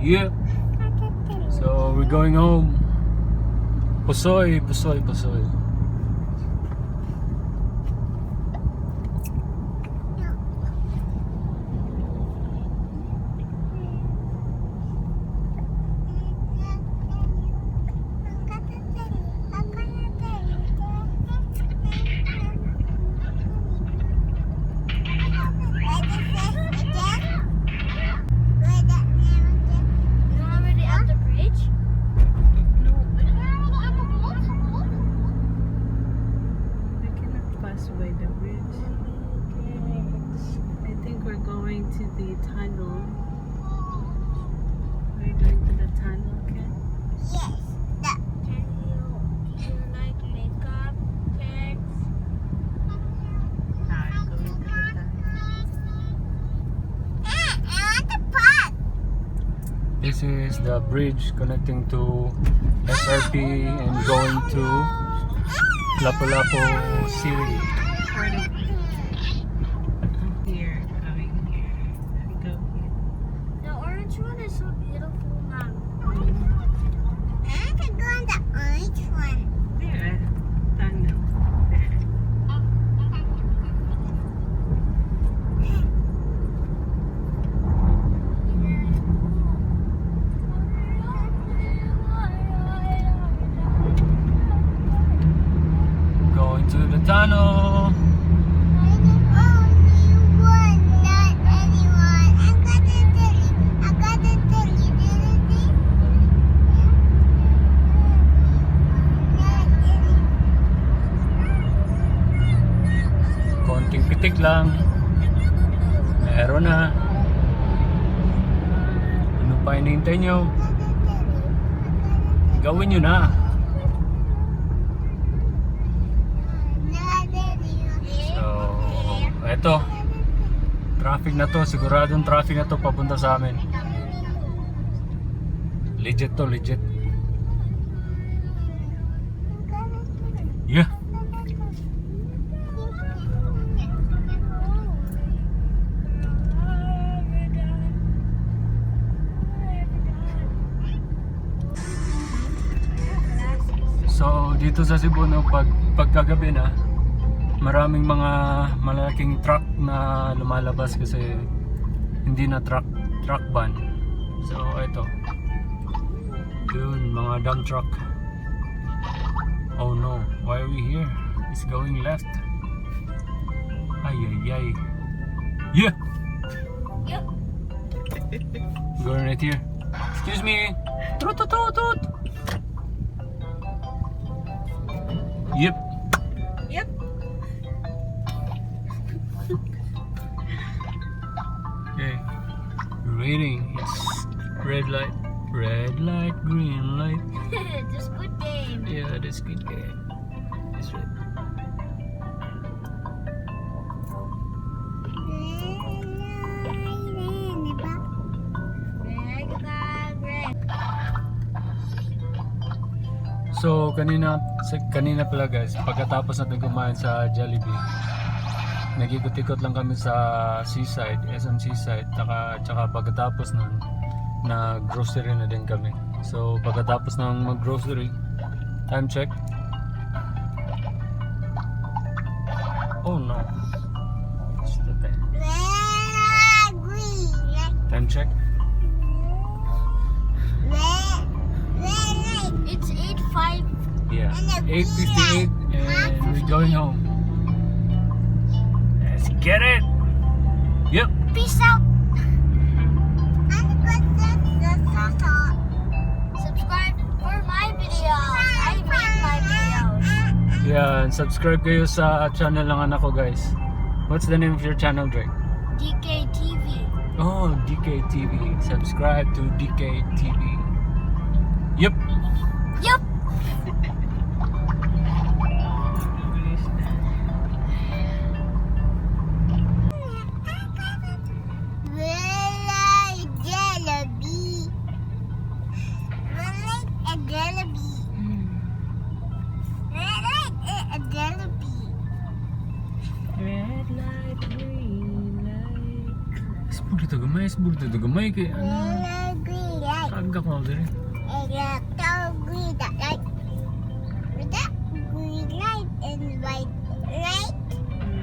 Yeah. So we're going home. Pusoy. To the tunnel. We're going to the tunnel, okay? Yes. Do you like makeup, kids? Alright, going to the tunnel. I want the pot. This is the bridge connecting to SRP and going to Lapu-Lapu City. Here, going here. We go here. The orange one is so beautiful, Mom. I want to go on the orange one. There, tunnel. There. Going to the tunnel. Konting pitik lang. Meron na. Ano pa hinihintay nyo? Gawin nyo na. So, eto. Traffic na to. Siguradong traffic na to papunta sa amin. Legit to, legit. Yeah. So dito sa Cebu no, pagkagabi na maraming mga malaking truck na lumalabas kasi hindi na truck ban. So ito. Yun, mga dump truck. Oh no, why are we here? It's going left. Ay. Yeah. Yep. Going right here. Excuse me. Toot. Yep. Yep. Okay. We're waiting. It's red light, green light. The Squid Game. Yeah, the Squid Game. It's red. So kanina pala guys, pagkatapos natin kumain sa Jollibee, nag-ikot-ikot lang kami sa Seaside, SM Seaside, tsaka pagkatapos nun, nag-grocery na din kami. So pagkatapos ng mag-grocery, time check. Oh no. What's the time? Time check. It's 8:05. Yeah, 8:58 and we're going home. Let's get it! Yep! Peace out. Subscribe for my videos. I make my videos. Yeah, and subscribe kayo sa channel ng anak ko guys. What's the name of your channel, Drake? DK TV. Oh, DK TV. Subscribe to DK TV. Yep! Yup. Red light, green light. Isbog dito gamay kay ano. Green light. ka ko diri. Electro green that like